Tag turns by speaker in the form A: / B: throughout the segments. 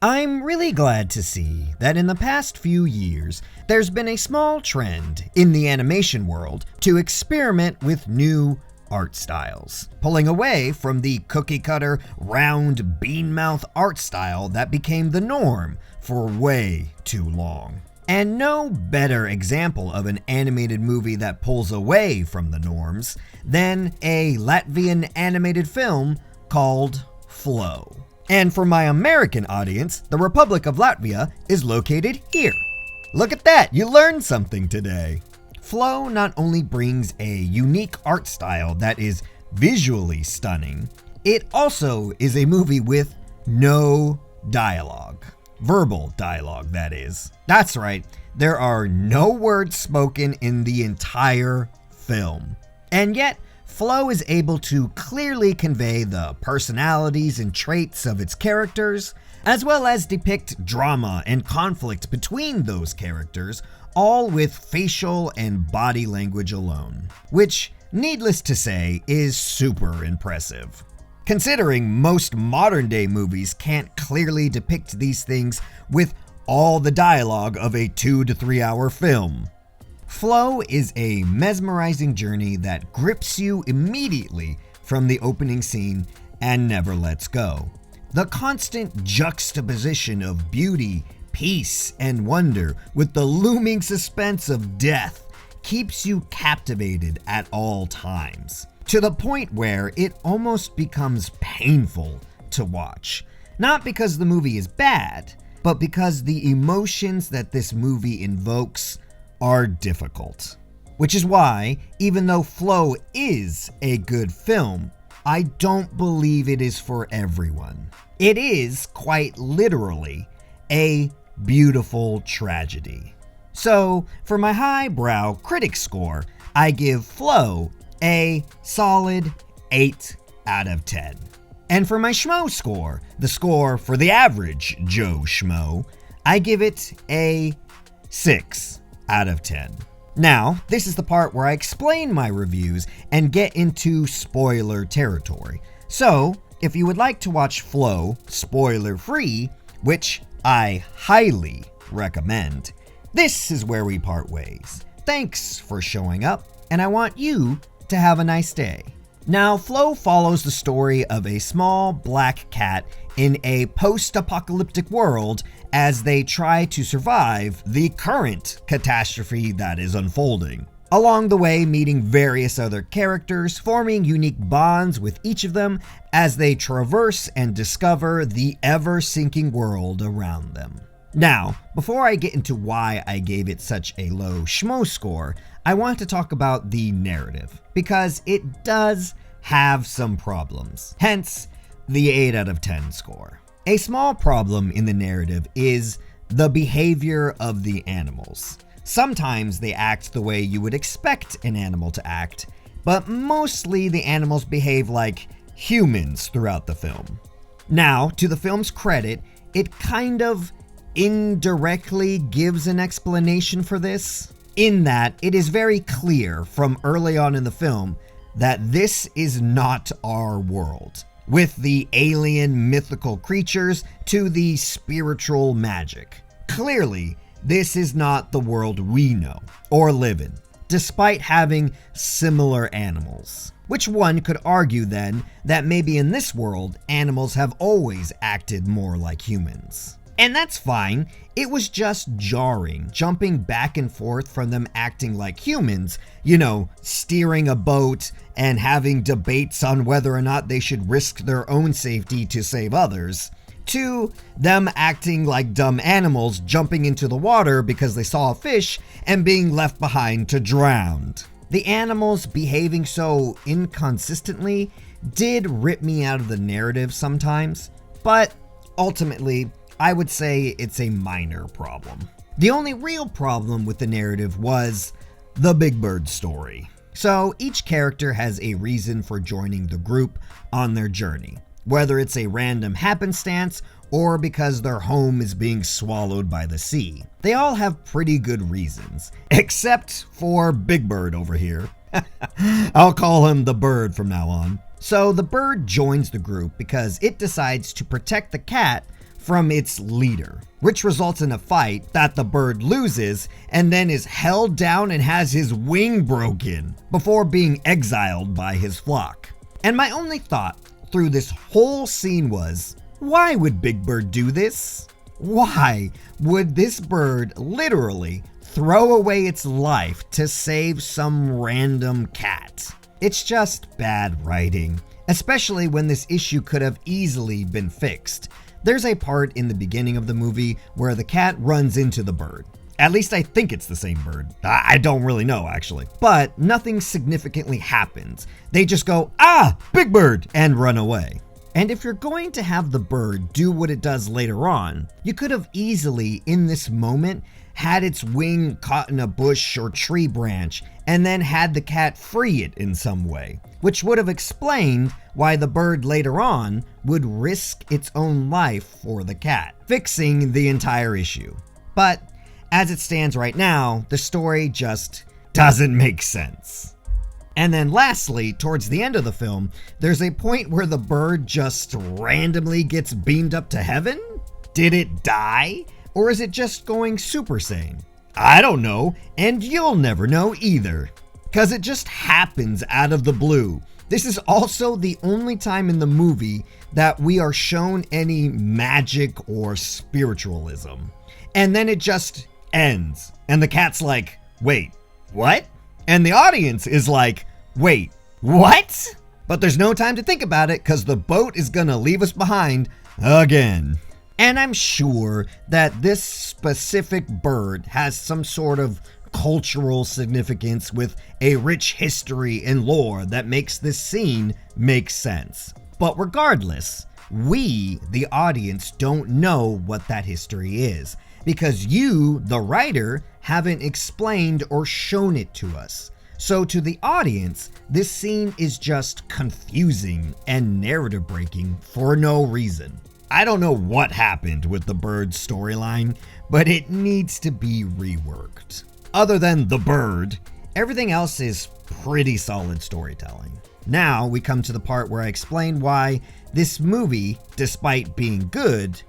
A: I'm really glad to see that in the past few years, there's been a small trend in the animation world to experiment with new art styles, pulling away from the cookie-cutter, round, bean-mouth art style that became the norm for way too long. And no better example of an animated movie that pulls away from the norms than a Latvian animated film called Flow. And for my American audience, the Republic of Latvia is located here. Look at that, you learned something today. Flow not only brings a unique art style that is visually stunning, it also is a movie with no dialogue. Verbal dialogue, that is. That's right, there are no words spoken in the entire film. And yet, Flow is able to clearly convey the personalities and traits of its characters, as well as depict drama and conflict between those characters, all with facial and body language alone, which, needless to say, is super impressive. Considering most modern-day movies can't clearly depict these things with all the dialogue of a 2 to 3 hour film. Flow is a mesmerizing journey that grips you immediately from the opening scene and never lets go. The constant juxtaposition of beauty, peace, and wonder with the looming suspense of death keeps you captivated at all times, to the point where it almost becomes painful to watch. Not because the movie is bad, but because the emotions that this movie invokes are difficult. Which is why, even though Flow is a good film, I don't believe it is for everyone. It is, quite literally, a beautiful tragedy. So, for my highbrow critic score, I give Flow a solid 8 out of 10. And for my schmo score, the score for the average Joe Schmo, I give it a 6 out of 10. Now, this is the part where I explain my reviews and get into spoiler territory. So, if you would like to watch Flow spoiler-free, which I highly recommend, this is where we part ways. Thanks for showing up, and I want you to have a nice day. Now, Flow follows the story of a small black cat in a post-apocalyptic world as they try to survive the current catastrophe that is unfolding. Along the way, meeting various other characters, forming unique bonds with each of them as they traverse and discover the ever-sinking world around them. Now, before I get into why I gave it such a low schmo score, I want to talk about the narrative, because it does have some problems, hence the 8 out of 10 score. A small problem in the narrative is the behavior of the animals. Sometimes they act the way you would expect an animal to act, but mostly the animals behave like humans throughout the film. Now, to the film's credit, it kind of indirectly gives an explanation for this, in that it is very clear from early on in the film that this is not our world, with the alien mythical creatures to the spiritual magic. Clearly, this is not the world we know or live in, despite having similar animals. Which one could argue then that maybe in this world, animals have always acted more like humans. And that's fine, it was just jarring, jumping back and forth from them acting like humans, steering a boat and having debates on whether or not they should risk their own safety to save others, to them acting like dumb animals jumping into the water because they saw a fish and being left behind to drown. The animals behaving so inconsistently did rip me out of the narrative sometimes, but ultimately, I would say it's a minor problem. The only real problem with the narrative was the Big Bird story. So each character has a reason for joining the group on their journey, whether it's a random happenstance or because their home is being swallowed by the sea. They all have pretty good reasons, except for Big Bird over here. I'll call him the Bird from now on. So the bird joins the group because it decides to protect the cat from its leader, which results in a fight that the bird loses and then is held down and has his wing broken before being exiled by his flock. And my only thought through this whole scene was, why would Big Bird do this? Why would this bird literally throw away its life to save some random cat? It's just bad writing, especially when this issue could have easily been fixed. There's a part in the beginning of the movie where the cat runs into the bird. At least I think it's the same bird. I don't really know, actually. But nothing significantly happens. They just go, "Ah, Big Bird," and run away. And if you're going to have the bird do what it does later on, you could have easily, in this moment, had its wing caught in a bush or tree branch, and then had the cat free it in some way, which would have explained why the bird later on would risk its own life for the cat, fixing the entire issue. But as it stands right now, the story just doesn't make sense. And then lastly, towards the end of the film, there's a point where the bird just randomly gets beamed up to heaven? Did it die? Or is it just going Super Saiyan? I don't know, and you'll never know either. 'Cause it just happens out of the blue. This is also the only time in the movie that we are shown any magic or spiritualism. And then it just ends. And the cat's like, wait, what? And the audience is like, wait, what? But there's no time to think about it because the boat is gonna leave us behind again. And I'm sure that this specific bird has some sort of cultural significance with a rich history and lore that makes this scene make sense. But regardless, we, the audience, don't know what that history is because you, the writer, haven't explained or shown it to us. So to the audience, this scene is just confusing and narrative breaking for no reason. I don't know what happened with the bird storyline, but it needs to be reworked. Other than the bird, everything else is pretty solid storytelling. Now we come to the part where I explain why this movie, despite being good,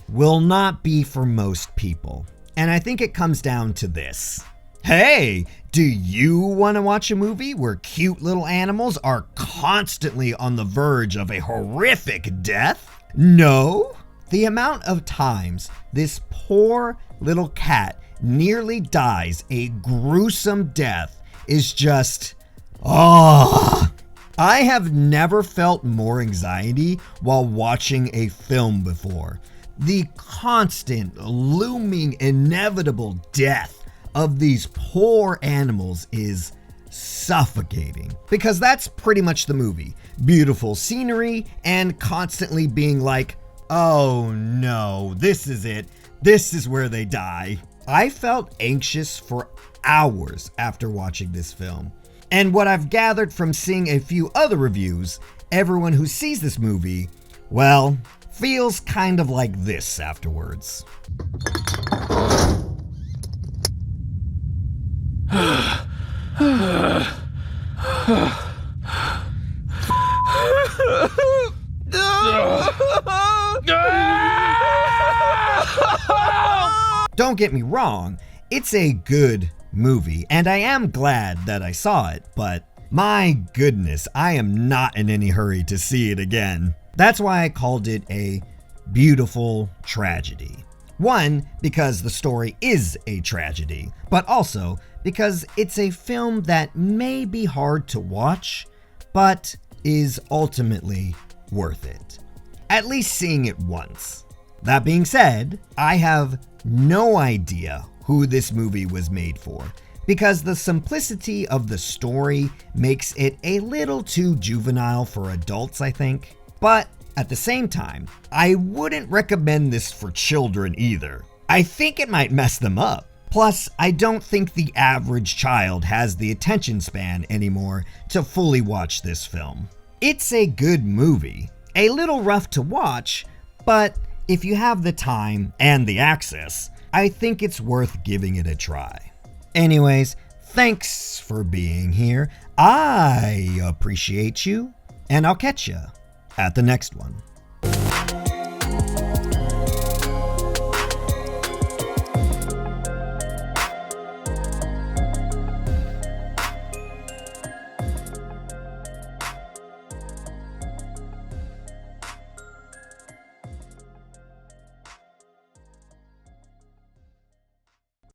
A: will not be for most people. And I think it comes down to this. Hey, do you want to watch a movie where cute little animals are constantly on the verge of a horrific death? No? The amount of times this poor little cat nearly dies a gruesome death is just, I have never felt more anxiety while watching a film before. The constant, looming, inevitable death of these poor animals is suffocating. Because that's pretty much the movie. Beautiful scenery and constantly being like, oh no, this is it. This is where they die. I felt anxious for hours after watching this film. And what I've gathered from seeing a few other reviews, everyone who sees this movie, well, feels kind of like this afterwards. Don't get me wrong, it's a good movie, and I am glad that I saw it, but my goodness, I am not in any hurry to see it again. That's why I called it a beautiful tragedy. One, because the story is a tragedy, but also because it's a film that may be hard to watch, but is ultimately worth it. At least seeing it once. That being said, I have no idea who this movie was made for, because the simplicity of the story makes it a little too juvenile for adults, I think. But at the same time, I wouldn't recommend this for children either. I think it might mess them up. Plus, I don't think the average child has the attention span anymore to fully watch this film. It's a good movie, a little rough to watch, but if you have the time and the access, I think it's worth giving it a try. Anyways, thanks for being here. I appreciate you, and I'll catch you at the next one.